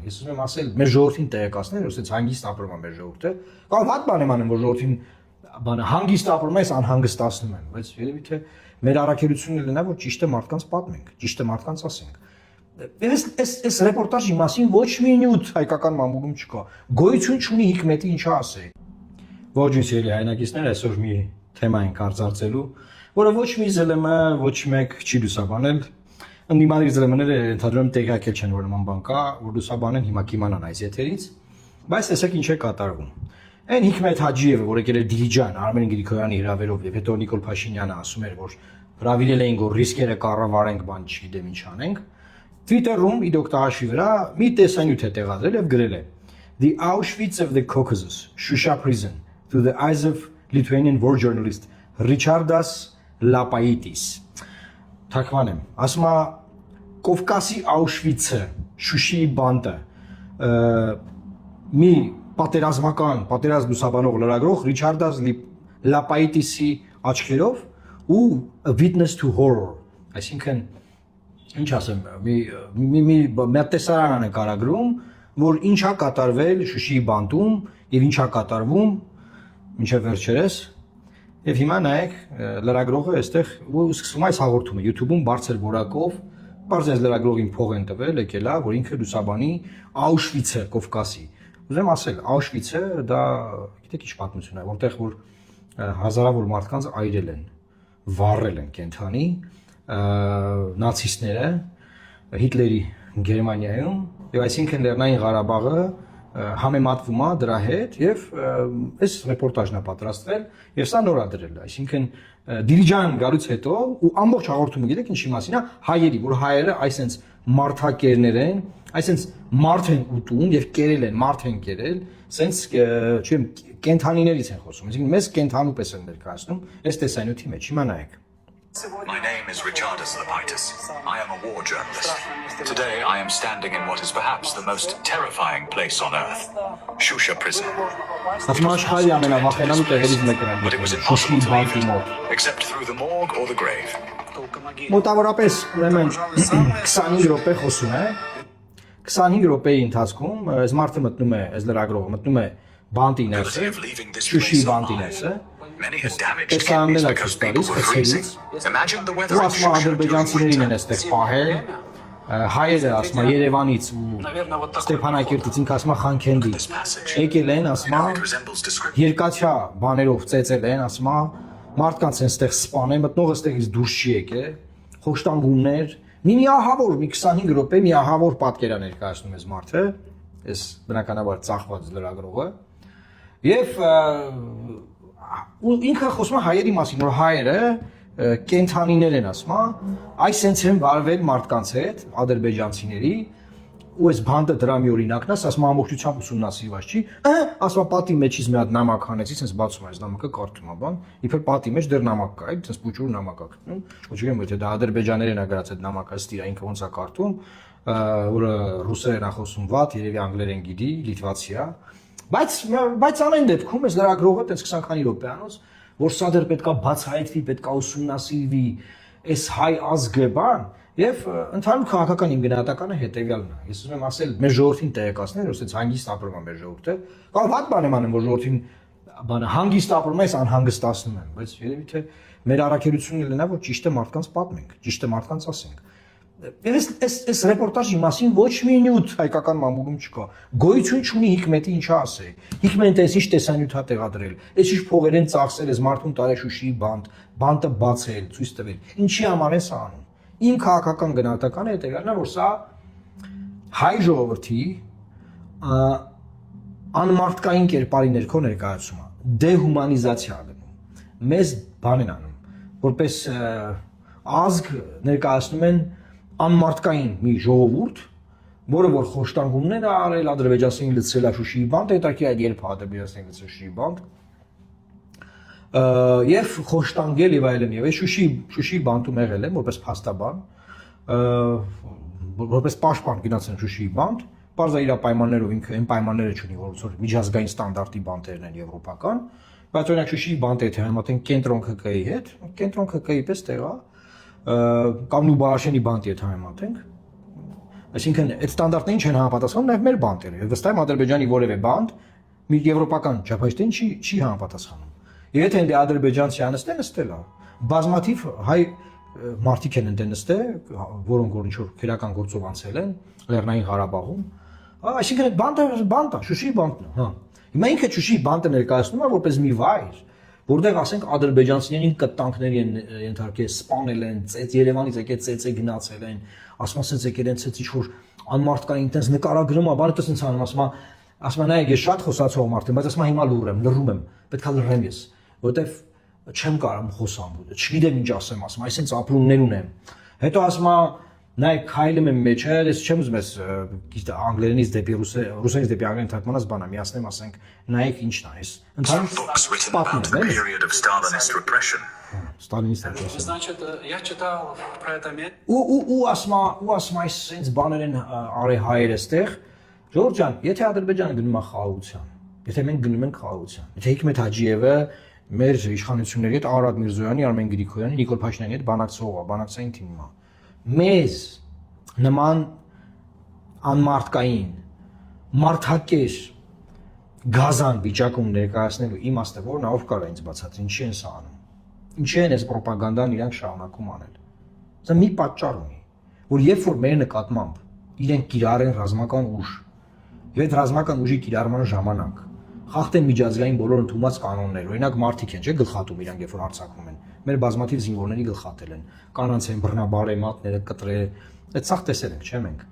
Ես ուզում եմ ասել, մեր ժողովրդին տեղեկացնել, որ ասենց հանգիստ ապրում է մեր ժողովուրդը։ Կամ վատ բան եմ անում, որ ժողովրդին բանը հանգիստ ապրում է, անհանգստացնում են, բայց երևի թե մեր առաքելությունն լինա, որ ճիշտը մարդկանց պատմենք, ճիշտը մարդկանց ասենք։ Այս ռեպորտաժի մասին ոչ մի նյութ հայկական մամուլում չկա։ Գոյություն չունի Հիկմետի ինչա ասել։ Ողջույն սիրելի հայրենակիցներ, այսօր մի թեմա ենք արձարծելու, որը ոչ մի ԶԼՄ, ոչ մեկ չի լուսաբանել։ Ընդդիմադիր ԶԼՄ-ները ընդհանրապես տեղյակել չեն, որ նման բան կա, որ լուսաբանեն հիմա կիմանան այս եթերից, բայց տեսեք ինչ է կատարվում։ Այն Հիկմետ Հաջիևը, որ եկել էր Դիլիջան Արմեն Գրիգորյանի հրավերով եւ հետո Նիկոլ Փաշինյանը ասում էր, որ հրավիրել էին, որ ռիսկերը կառավարենք, բան չգիտեմ ինչ անենք։ Twitter-ում իդոկտահաշվի վրա մի տեսանյութ է տեղադրել եւ գրել է. The Auschwitz of the Caucasus, Shusha prison, through the eyes of Lithuanian war journalist Ričardas Lapaitis. Թարգմանեմ, ասում է Կովկասի Auschwitz-ը, Շուշիի բանտը, մի պատերազմ լուսաբանող լրագրող Ričardas Lapaitis-ի աչքերով ու a witness to horror, այսինքն ինչ ասեմ, մի տեսարան է կարագրում, որ ինչա կատարվել Շուշիի բանտում եւ ինչա կատարվում մինչեւ վերջերս եւ հիմա նայեք լրագրողը այստեղ ու սկսում այս հաղորդումը YouTube-ում բարձր որակով բարձր լրագրողին փող են տվել, եկել է, որ ինքը լուսաբանի Auschwitz-ը Կովկասի։ Ուզեմ ասել, Auschwitz-ը դա գիտեք ինչ պատմություն է, որտեղ որ հազարավոր մարդկանց այրել են, վառել են կենթանի նացիստները Հիտլերի Գերմանիայում եւ այսինքն Լեռնային Ղարաբաղը համեմատվում է դրա հետ եւ այս ռեպորտաժն է պատրաստվել եւ սա նորադրել է, այսինքն Դիլիջան գալուց հետո ու ամբողջ հաղորդումը գիտեք ինչի մասին է, հայերի, որ հայերը այսենց մարդակերներ են, այսենց մարդ են ուտում եւ կերել են, մարդ են կերել, սենց չեմ կենթանիներից են խոսում, այսինքն մեզ կենթանու պես են ներկայացնում այս տեսանյութի մեջ, հիմա նայեք. My name is Ričardas Lapaitis. I am a war journalist. Today I am standing in what is perhaps the most terrifying place on earth, Shusha prison. But it was impossible to leave it, except through the morgue or the grave. Մոտավորապես ուրեմն 25 րոպե խոսում է 25 րոպեի ընթացքում այս մարդը մտնում է, այս լրագրողը մտնում է բանտի ներսը, Շուշի բանտի ներսը Many had damaged kidneys because people were freezing. Imagine the weather in Shusha ադրբեջանցիներին են այստեղ պահել, հայերը ասում է Երևանից ու Ստեփանակերտից ինքը ասում է Խանքենդի եկել են, ասում է երկաթյա բաներով ծեծել են, ասում է մարդկանց են այստեղ սպանել, մտնողը այստեղից դուրս չի եկել, խոշտանգումներ, մի ահավոր մի 25 րոպե մի ահավոր պատկեր է ներկայացնում այս մարդը, այս բնականաբար ծախված լրագրողը եւ ու ինքը խոսում է հայերի մասին, որ հայերը կենթանիներ են ասում, այս sense են վարվել մարդկանց հետ, ադրբեջանցիների, ու այս բանտը դրա մի օրինակն է, ասում ամբողջությամբ ուսումնասիրված չի, ասում պատի մեջից մի հատ նամակ հանեցի, sense բացում այս նամակը կարդում է բան, իբր պատի մեջ դեռ նամակ կա, sense փուճուր նամակ է գտնում, ոչ չգիտեմ եթե դա ադրբեջաներեն է գրած այդ նամակը, ստիրա ինքը ոնց է կարդում, որը ռուսերեն է խոսում վատ, երևի անգլերեն գիտի, լիտվացի է Բայց ամեն դեպքում այս լրագրողը տենց 20 քանի րոպեանոց, որ սա դեռ պետքա բացահայտվի, պետքա ուսումնասիրվի, այս հայ ազգը բան, եւ ընդհանուր քաղաքական իմ գնահատականը հետեւյալն է։ Ես ուզում եմ ասել, մեր ժողովրդին տեղեկացնել, որ ասենց հանգիստ ապրում է մեր ժողովուրդը, կամ վատ բան եմ անում, որ ժողովրդին բանը հանգիստ ապրում է, անհանգստացնում են, բայց երևի թե մեր առաքելությունն լինա, որ ճիշտը մարդկանց պատմենք, ճիշտը մարդկանց ասենք։ Այս ռեպորտաժի մասին ոչ մի նյութ հայկական մամուլում չկա։ Գոյություն չունի Հիկմետի ինչա ասել։ Հիկմետը այս ինչ տեսանյութ է տեղադրել, այս ինչ փողեր են ծախսել, այս մարդուն տարե Շուշիի բանտը բացել, ցույց տվել։ Ինչի համար է սա անում։ Իմ քաղաքական գնահատականը հետեւյալն է, որ սա հայ ժողովրդի անմարդկային կերպարի ներքո ներկայացում է, դեհումանիզացիա գնում։ Մեզ բան են անում, որպես ազգ ներկայացնում են անմարդկային մի ժողովուրդ, որը որ խոշտանգումներ է արել, ադրբեջանցիներին լցրել է Շուշիի բանտ, հետաքրքիր այդ երբ ադրբեջանցիներին լցրել Շուշիի բանտ, եւ խոշտանգել եւ այլն եւ այս Շուշիի բանտում եղել եմ որպես փաստաբան, որպես պաշտպան գնացել Շուշիի բանտ, բարձր իր պայմաններով ինքը այն պայմանները չունի, որ միջազգային ստանդարտի բանտերն են եվրոպական, բայց օրինակ Շուշիի բանտը եթե համատեն կենտրոն ԿԿ-ի հետ, կենտրոն ԿԿ-ի պես տեղ է, կամ Նուբարաշենի բանտի հետ համեմատենք, Այսինքն այդ ստանդարտներին չեն համապատասխանում նաև մեր բանտերը։ Եվ վստահ եմ Ադրբեջանի որևէ բանտ մի եվրոպական չափաշտին չի համապատասխանում։ Եթե դե ադրբեջանցի անստեն նստել է, բազմաթիվ հայ մարդիկ են ընդ նստել, որոնք որ ինչ-որ քերական գործով անցել են Լեռնային Ղարաբաղում, այսինքն այդ բանտը, Շուշիի բանտն է, հա։ Հիմա ինքը Շուշիի բանտը ներկայացնում է որպես մի վայր, որտեղ ասենք ադրբեջանցիներին կտանքների են ենթարկել, սպանել են, Երևանից եկել ծեծե գնացել են, ասում ասած եկել են ցած ինչ-որ անմարդկային տես նկարագրում, բանը տես ինձ անում, ասում նայեք ես շատ խոսացող մարդ եմ, բայց ասում հիմա լռում եմ, պետքա լռեմ ես, որովհետև չեմ կարում խոսամ, չգիտեմ ինչ ասեմ, ասում այսինքն ապրումներ ունեմ։ Հետո ասում նայեք քայլում եմ մեջ, ես չեմ ուզում ես անգլերենից դեպի ռուսերենից դեպի անգլերեն թարգմանած բանա, միացնեմ ասենք նայեք ինչն է այս։ Books written about the period of Stalinist repression. Ստալինիստ է։ Значит, я читал про это место. Ու ասում այս sense բաներ են արի հայերը ստեղ։ Ժորժ ջան, եթե Ադրբեջանը գնում է խաղաղության, եթե մենք գնում ենք խաղաղության, եթե Հիկմետ Հաջիևը մեր իշխանությունների հետ Արադ Միրզոյանի, Արմեն Գրիգորյանի, Նիկոլ Փաշինյանի հետ բանակցային թիմն է։ Մեզ նման անմարդկային մարդակեր գազան վիճակում ներկայացնելու իմաստը որն է, ով կարող է ինձ բացատրի, ինչի են սա անում։ Ինչի են այս ռոպագանդան իրանք շարունակում անել։ Սա մի պատճառ ունի, որ երբ որ մեր նկատմամբ իրենք կիրառեն ռազմական ուժ, եւ այդ ռազմական ուժի կիրառման ժամանակ խախտեն միջազգային բոլոր ընդունված կանոններ, օրինակ մարդիկ են, չէ՞, գլխատում իրանք երբ որ հարձակվում են։ Մեր բազմաթիվ զինվորների գլխատել են, կանանց են բռնաբարեմատները կտրել, այդ սաղ տեսել ենք, չէ՞ մենք։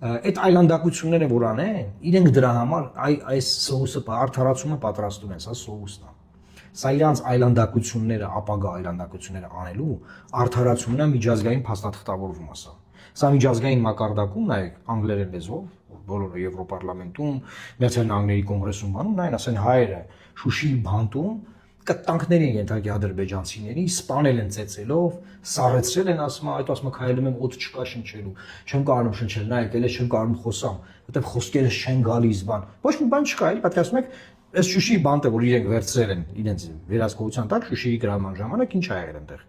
Այդ այլանդակությունները որ անեն, իրենք դրա համար այս սոուսը արդարացումը պատրաստում են, սա սոուսն է։ Սա իրանց այլանդակությունները, ապագա այլանդակությունները անելու արդարացումն է միջազգային փաստաթղթավորվում ասա։ Սա միջազգային մակարդակում նայեք անգլերեն լեզվով, բոլորը Եվրոպարլամենտում, Միացյալ Նահանգների կոնգրեսում բանում, նայեն ասեն հայերը Շուշիի բանտում կտանքներ են ենթարկի ադրբեջանցիների, սպանել են ծեծելով, սառեցրել են ասում, այդ ասում քայլում եմ օդ չկա շնչելու, չեմ կարում շնչել, նայեք, ելես չեմ կարում խոսամ, որտեղ խոսքերս չեն գալիս բան։ Ոչ մի բան չկա, էլի պատկերացնում եք, այս Շուշիի բանտը, որ իրենք վերցրել են իրենց վերահսկողության տակ Շուշիի գրավման ժամանակ ինչ ա եղել այնտեղ։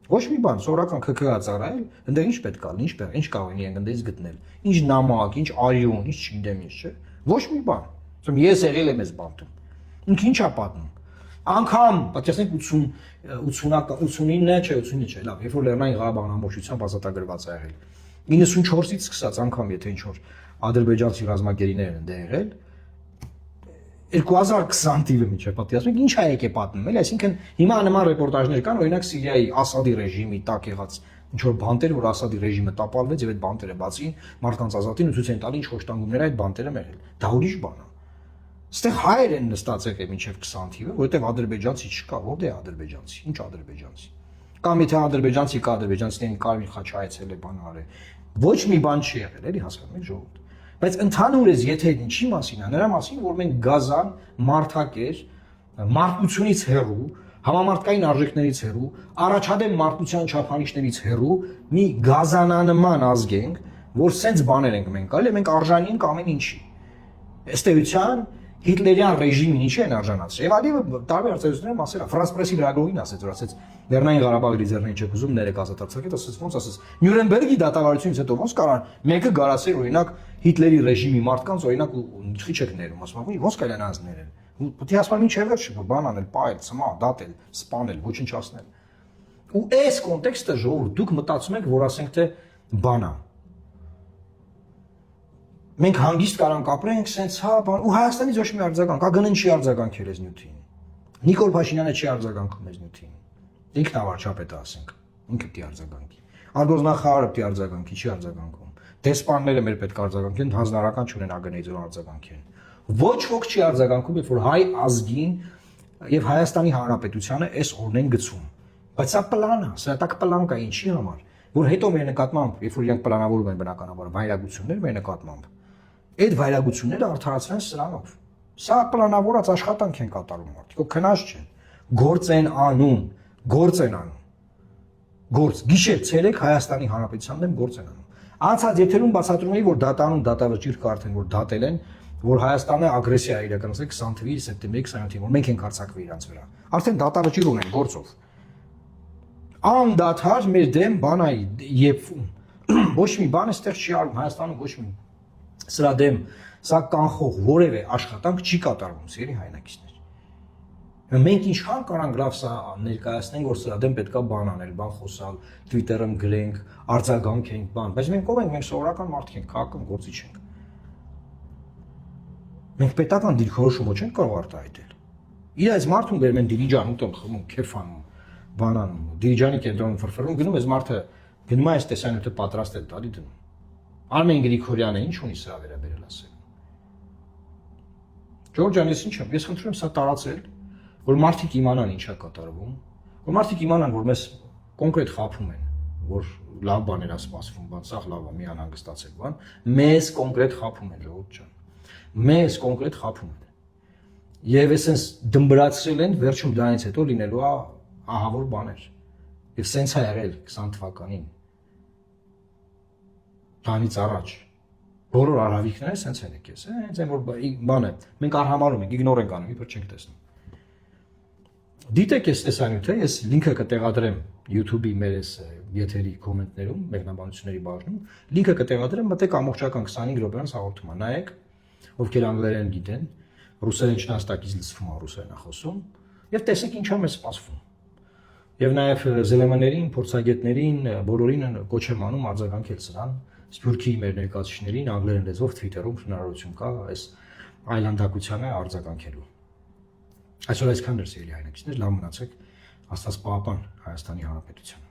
Ոչ մի բան, սովորական ՔՔ-ա ծառայել, այնտեղ ինչ պետք է լինի, ինչ կարող են իրենք այնտեղից գտնել։ Ինչ նամակ, ինչ արյուն, ինչ չգիտեմ ինչ, չէ։ Ոչ մի բան։ Ասում ես եղել եմ այս բանտում։ Ինքը ինչ ա պատմում։ Անկամ, պատկերացնեք 89-ը, չէ, 89 չէ, լավ, երբ որ Լեռնային Ղարաբաղն ամբողջությամբ ազատագրված ա եղել։ 94-ից սկսած անգամ եթե ինչ որ ադրբեջանցի ռազմագերիներ են դե եղել 2020 թիվը միջև պատկերացնում եք ինչ ա եկե պատմում, էլի, այսինքն հիմա նման ռեպորտաժներ կան, օրինակ Սիրիայի Ասադի ռեժիմի տակ եղած ինչ որ բանտեր, որ Ասադի ռեժիմը տապալվեց եւ այդ բանտերը բացին, մարդկանց ազատին ու ցույց են տալի ինչ խոշտանգումներ այդ բանտերը մեղել։ Դա ուրիշ բան է։ Այստեղ հայեր են նստած եկել մինչև 20 թիվը, որովհետև ադրբեջանցի չկա, որտե է ադրբեջանցի, ինչ ադրբեջանցի։ Կամ եթե ադրբեջանցի կա, ադրբեջանցիներին Կարմիր խաչ հայցել է բան արել։ Ոչ մի բան չի եղել, էլի հասկանում եք ժողովուրդ։ Բայց ընդհանուրից եթե ինչի մասին է, նրա մասին, որ մենք գազան, մարդակեր, մարդկությունից հեռու, համամարտկային արժեքներից հեռու, առաջադեմ մարդկության չափանիշներից հեռու մի գազանանման ազգ ենք, որ սենց բաներ ենք մենք կարելի, մենք արժանի ենք ամեն ինչի։ Ըստ էության Հիտլերյան ռեժիմին ինչի են արժանացրել։ Եվ Ալիևը տարբեր արձագանքներում ասել է, Ֆրանս պրեսի լրագրողին ասեց, որ ասեց Լեռնային Ղարաբաղի ձեռնին չեք ուզում ներեք ազատ արձակել, ասեց ոնց ասեց Նյուրնբերգի դատավարությունից հետո ոնց կարան մեկը գարացել օրինակ Հիտլերի ռեժիմի մարդկանց օրինակ ինչի չեք ներում, ասում ոնց կարան անց ներեն։ Պետք է ասում ինչ վերջ բան անել, պայել, ցմա, դատել, սպանել, ոչնչացնել։ Ու այս կոնտեքստը ժողովուրդ դուք մտածում եք, որ ասենք թե բան է։ Մենք հանգիստ կարանք ապրենք, սենց հա, բան, ու Հայաստանից ոչ մի արձագանք, ագնեն չի արձագանքել այս նյութին։ Նիկոլ Փաշինյանը չի արձագանքում այս նյութին։ Ինքն ավարչապետը ասենք, ինքը պիտի արձագանքի։ Արտգործնախարարը պիտի արձագանքի, չի արձագանքում։ Դեսպանները մեր պետք է արձագանքեն, հանձնարարական չունեն ագնեից որ արձագանքեն։ Ոչ ոք չի արձագանքում, երբ որ հայ ազգին եւ Հայաստանի Հանրապետությանը այս օրն են գցում։ Բայց սա պլան է, սա տակ պլան կա ինչի համար, որ հետո մեր նկատմամբ, երբ որ իրանք պլանավորում են բնականաբար վայրագություններ մեր նկատմամբ, այդ վայրագությունները արդարացվեն սրանով։ Սա պլանավորած աշխատանք են կատարում մարդիկ, ով քնած չեն։ Գործ են անում, գործ են անում։ Գործ, գիշեր, ցերեկ Հայաստանի Հանրապետության դեմ գործ են անում։ Անցած եթերում բացատրում էի, որ դատանում դատավճիռ կարդեն, որ դատել են, որ Հայաստանը ագրեսիա է իրականացրել 20 թվականի սեպտեմբերի 27-ին, որ մենք ենք հարձակվել իրանց վրա։ Արդեն դատավճիռ ունեն գործով։ Անդադար մեր դեմ բան այ եփվում։ ոչ մի բան այստեղ չի արվում Հայաստանում ոչ մի սրա դեմ սա կանխող որևէ աշխատանք չի կատարվում սիրելի հայրենակիցներ։ Մենք ինչքան կարանք լավ սա ներկայացնենք, որ սրա դեմ պետքա բան անել, բան խոսալ, Twitter-ում գրենք, արձագանքենք, բան, բայց մենք ով ենք, մենք սովորական մարդիկ ենք, քաղաքում գործիչ ենք։ Մենք պետական դիրքորոշումը չենք կարող արտահայտել։ Իր այս մարդուն բերում են Դիլիջան ուտում, խմում, քեֆանում, բանանում, Դիլիջանի կենտրոնում ֆրֆրում, գնում ես մարդը գնում է այս տեսանյութը պատրաստ է տալի դնում։ Արմեն Գրիգորյանը ինչ ունի սրա վերաբերել ասել։ Ջորջ ջան, ես ինչ եմ, ես խնդրում եմ սա տարածել, որ մարդիկ իմանան ինչա կատարվում, որ մարդիկ իմանան, որ մեզ կոնկրետ խափում են, որ լավ բաներ է սպասվում, բան, սա լավ է, մի անհանգստացեք, բան, մեզ կոնկրետ խափում են, Ժողովուրդ ջան։ Մեզ կոնկրետ խափում են։ Եվ այսպես դմբրացրել են, վերջում դրանից հետո լինելու է ահավոր բաներ։ Եվ սենց է եղել 20 թվականին։ Դրանից առաջ բոլոր արհավիկները սենց են եկես, հենց այն որ բան է, մենք արհամարում ենք, իգնոր ենք անում, իբր չենք տեսնում։ Դիտեք այս տեսանյութը, ես լինքը կտեղադրեմ YouTube-ի մեր այս եթերի կոմենտներում, մեկնաբանությունների բաժնում, լինքը կտեղադրեմ, մտեք ամբողջական 25 րոպեանոց հաղորդումը, նայեք, ովքեր անգլերեն գիտեն, ռուսերեն չնաստակից լսվում է ռուսերեն խոսում, եւ տեսեք ինչա մեզ սպասվում։ Եվ նաեւ ԶԼՄ-ներին, փորձագետներին, բոլորին կոչ եմ անում արձագանքել սրան, Սփյուռքի մեր ներկայացուցիչներին անգլերեն լեզվով Twitter-ում հնարավորություն կա այս այլանդակությանը արձագանքելու։ Այսօր այսքան էր սիրելի հայրենակիցներ, լավ մնացեք, Աստված պահապան Հայաստանի Հանրապետության։